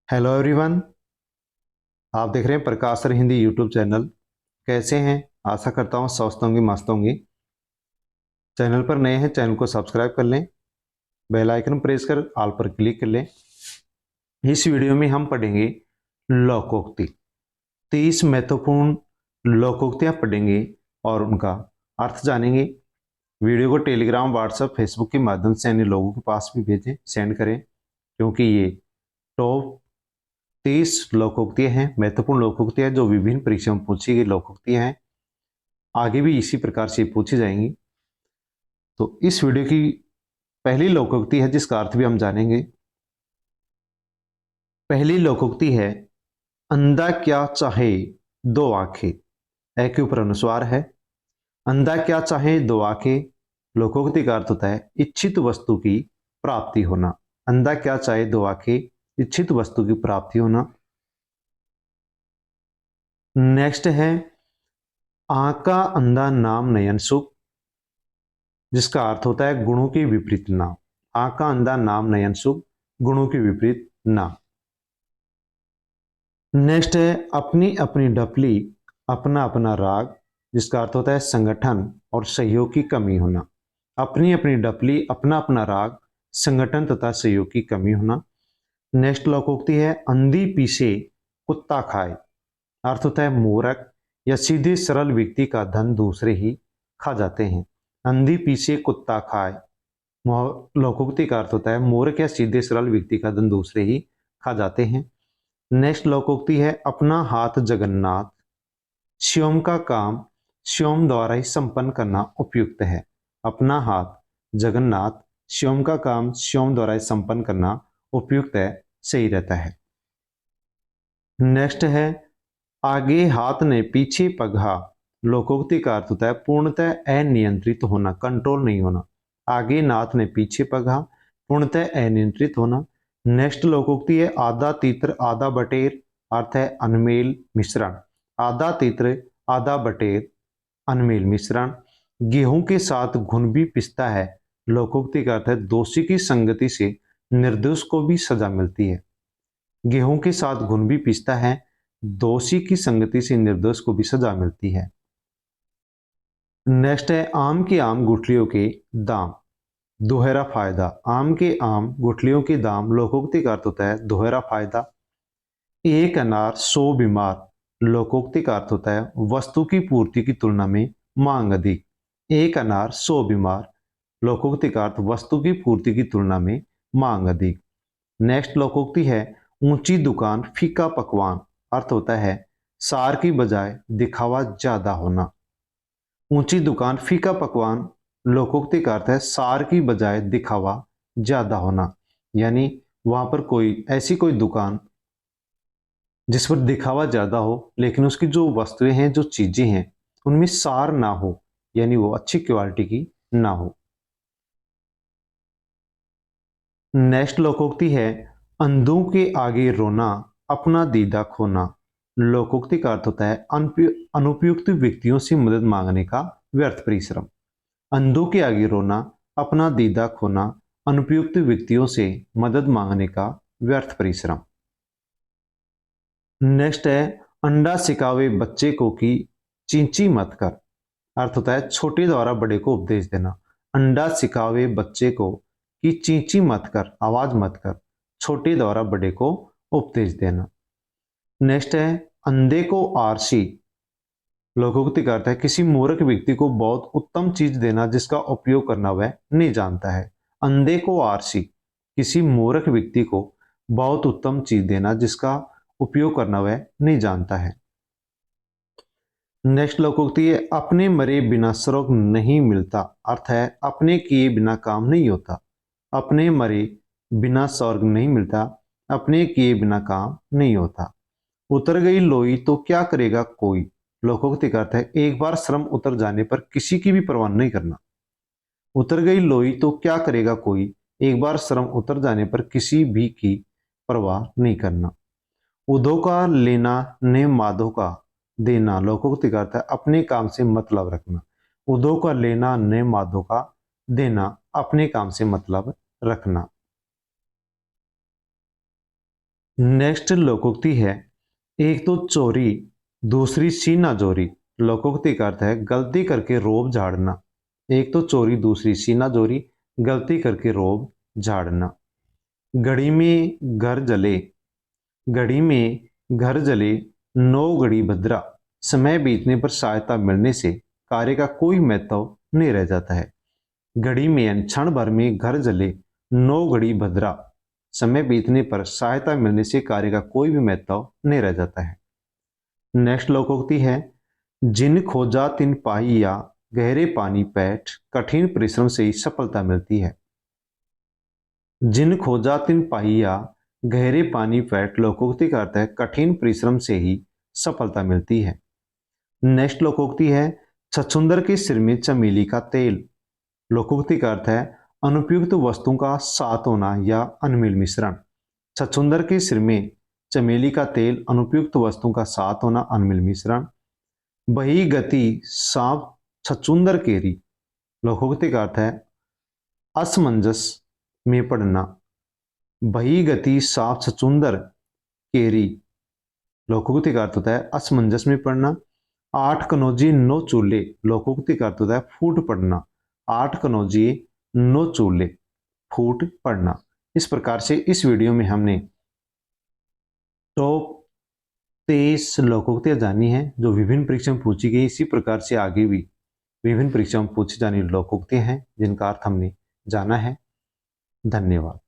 Hello everyone. आप देख रहे हैं प्रकाश सर हिंदी यूट्यूब चैनल। कैसे हैं? आशा करता हूँ स्वस्थ होंगे, मस्त होंगे। चैनल पर नए हैं, चैनल को सब्सक्राइब कर लें, बेल आइकन प्रेस कर ऑल पर क्लिक कर लें। इस वीडियो में हम पढ़ेंगे लोकोक्ति। 30 महत्वपूर्ण लोकोक्तियाँ पढ़ेंगे और उनका अर्थ जानेंगे। वीडियो को टेलीग्राम, व्हाट्सएप, फेसबुक के माध्यम से अन्य लोगों के पास भी भेजें, सेंड करें, क्योंकि ये टॉप 30 लोकोक्तियाँ हैं, महत्वपूर्ण लोकोक्तियाँ जो विभिन्न परीक्षाओं में पूछी गई लोकोक्तियाँ हैं। आगे भी इसी प्रकार से पूछी जाएंगी। तो इस वीडियो की पहली लोकोक्ति है जिसका अर्थ भी हम जानेंगे। पहली लोकोक्ति है, अंधा क्या चाहे दो आंखें। ए के ऊपर अनुस्वार है। अंधा क्या चाहे दो आंखें। लोकोक्ति का अर्थ होता है इच्छित वस्तु की प्राप्ति होना। अंधा क्या चाहे दो आंखें, इच्छित वस्तु की प्राप्ति होना। नेक्स्ट है, आंका अंधा नाम नयन सुख, जिसका अर्थ होता है गुणों के विपरीत नाम। आंका अंधा नाम नयन सुख, गुणों के विपरीत नाम। नेक्स्ट है, अपनी अपनी डफली अपना अपना राग, जिसका अर्थ होता है संगठन और सहयोग की कमी होना। अपनी अपनी डफली अपना अपना राग, संगठन तथा सहयोग की कमी होना। नेक्स्ट लोकोक्ति है, अंधी पीछे कुत्ता खाए। अर्थ होता है मूर्ख या सीधे सरल व्यक्ति का धन दूसरे ही खा जाते हैं। अंधी पीछे कुत्ता खाए लोकोक्ति का अर्थ होता है मूर्ख या सीधे सरल व्यक्ति का धन दूसरे ही खा जाते हैं। नेक्स्ट लोकोक्ति है, अपना हाथ जगन्नाथ शिवम का काम शिवम द्वारा ही संपन्न करना उपयुक्त है। अपना हाथ जगन्नाथ शिवम का काम शिवम द्वारा ही संपन्न करना उपयुक्त है, सही रहता है। नेक्स्ट है, आगे हाथ ने पीछे पगहा। लोकोक्ति का अर्थ होता है पूर्णतः अनियंत्रित होना, कंट्रोल नहीं होना। आगे नाथ ने पीछे पगहा, पूर्णतः अनियंत्रित होना। नेक्स्ट लोकोक्ति है, आधा तीत्र आधा बटेर। अर्थ है अनमेल मिश्रण। आधा तीत्र आधा बटेर, अनमेल मिश्रण। गेहूं के साथ घुन भी पिसता है। लोकोक्ति का अर्थ है दोषी की संगति से निर्दोष को भी सजा मिलती है। गेहूं के साथ घुन भी पिसता है, दोषी की संगति से निर्दोष को भी सजा मिलती है। नेक्स्ट है, आम के आम गुठलियों के दाम। दोहरा फायदा। आम के आम गुठलियों के दाम लोकोक्ति का अर्थ होता है दोहरा फायदा। एक अनार 100 बीमार। लोकोक्ति का अर्थ होता है वस्तु की पूर्ति की तुलना में मांग अधिक। एक अनार 100 बीमार। लोकोक्ति का अर्थ वस्तु की पूर्ति की तुलना में मांग अधिक। नेक्स्ट लोकोक्ति है, ऊंची दुकान फीका पकवान। अर्थ होता है सार की बजाय दिखावा ज्यादा होना। ऊंची दुकान फीका पकवान, लोकोक्ति का अर्थ है सार की बजाय दिखावा ज्यादा होना। यानी वहां पर कोई दुकान जिस पर दिखावा ज्यादा हो, लेकिन उसकी जो वस्तुएं हैं, जो चीजें हैं, उनमें सार ना हो, यानी वो अच्छी क्वालिटी की ना हो। नेक्स्ट लोकोक्ति है, अंधों के आगे रोना अपना दीदा खोना। लोकोक्ति का अर्थ होता है अनुपयुक्त व्यक्तियों से मदद मांगने का व्यर्थ परिश्रम। अंधों के आगे रोना अपना दीदा खोना, अनुपयुक्त व्यक्तियों से मदद मांगने का व्यर्थ परिश्रम। नेक्स्ट है, अंडा सिखावे बच्चे को कि चींची मत कर। अर्थ होता है छोटे द्वारा बड़े को उपदेश देना। अंडा सिखावे बच्चे को कि चींची मत कर, आवाज मत कर, छोटे द्वारा बड़े को उपदेश देना। नेक्स्ट है, अंधे को आरसी। लोकोक्ति का अर्थ है किसी मूर्ख व्यक्ति को बहुत उत्तम चीज देना जिसका उपयोग करना वह नहीं जानता है। अंधे को आरसी, किसी मूर्ख व्यक्ति को बहुत उत्तम चीज देना जिसका उपयोग करना वह नहीं जानता है। नेक्स्ट लोकोक्ति है, अपने मरे बिना स्वर्ग नहीं मिलता। अर्थ है अपने किए बिना काम नहीं होता। अपने मरे बिना स्वर्ग नहीं मिलता, अपने किए बिना काम नहीं होता। उतर गई लोई तो क्या करेगा कोई। लोकोक्ति का अर्थ है एक बार श्रम उतर जाने पर किसी की भी परवाह नहीं करना। उतर गई लोई तो क्या करेगा कोई, एक बार श्रम उतर जाने पर किसी भी की परवाह नहीं करना। उधो का लेना ने माधो का देना। लोकोक्ति का अर्थ है अपने काम से मतलब रखना। उधो का लेना ने माधो का देना, अपने काम से मतलब रखना। नेक्स्ट लोकोक्ति है, एक तो चोरी दूसरी सीना जोरी। लोकोक्ति का अर्थ है गलती करके रोब झाड़ना। एक तो चोरी दूसरी सीना जोरी, गलती करके रोब झाड़ना। घड़ी में घर जले, घड़ी में घर जले, नौ घड़ी भद्रा। समय बीतने पर सहायता मिलने से कार्य का कोई महत्व नहीं रह जाता है। घड़ी में यानी क्षण भर में घर जले, नौ घड़ी भद्रा। समय बीतने पर सहायता मिलने से कार्य का कोई भी महत्व नहीं रह जाता है। नेक्स्ट लोकोक्ति है, जिन खोजा तिन पाई या गहरे पानी पैठ, कठिन परिश्रम से ही सफलता मिलती है। जिन खोजा तिन पाई या गहरे पानी पैठ, लोकोक्ति का अर्थ है कठिन परिश्रम से ही सफलता मिलती है। नेक्स्ट लोकोक्ति है, छछूंदर के सिर में चमेली का तेल। लोकोक्ति का अर्थ है अनुपयुक्त वस्तु का साथ होना या अनमिल मिश्रण। छछूंदर के सिर में चमेली का तेल, अनुपयुक्त वस्तु का साथ होना, अनमिल मिश्रण। बही गति सांप छछूंदर केरी। लोकोक्ति का अर्थ है असमंजस में पड़ना। बही गति सांप छछूंदर केरी। लोकोक्ति का अर्थ होता है असमंजस में पड़ना। आठ कनौजी नौ चूल्हे। लोकोक्ति का अर्थ होता है फूट पड़ना। आठ कनौजी नौ चूल्हे, फूट पड़ना। इस प्रकार से इस वीडियो में हमने टॉप 23 लोकोक्तियां जानी है जो विभिन्न परीक्षाओं में पूछी गई। इसी प्रकार से आगे भी विभिन्न परीक्षाओं में पूछी जाने लोकोक्तियां हैं जिनका अर्थ हमने जाना है। धन्यवाद।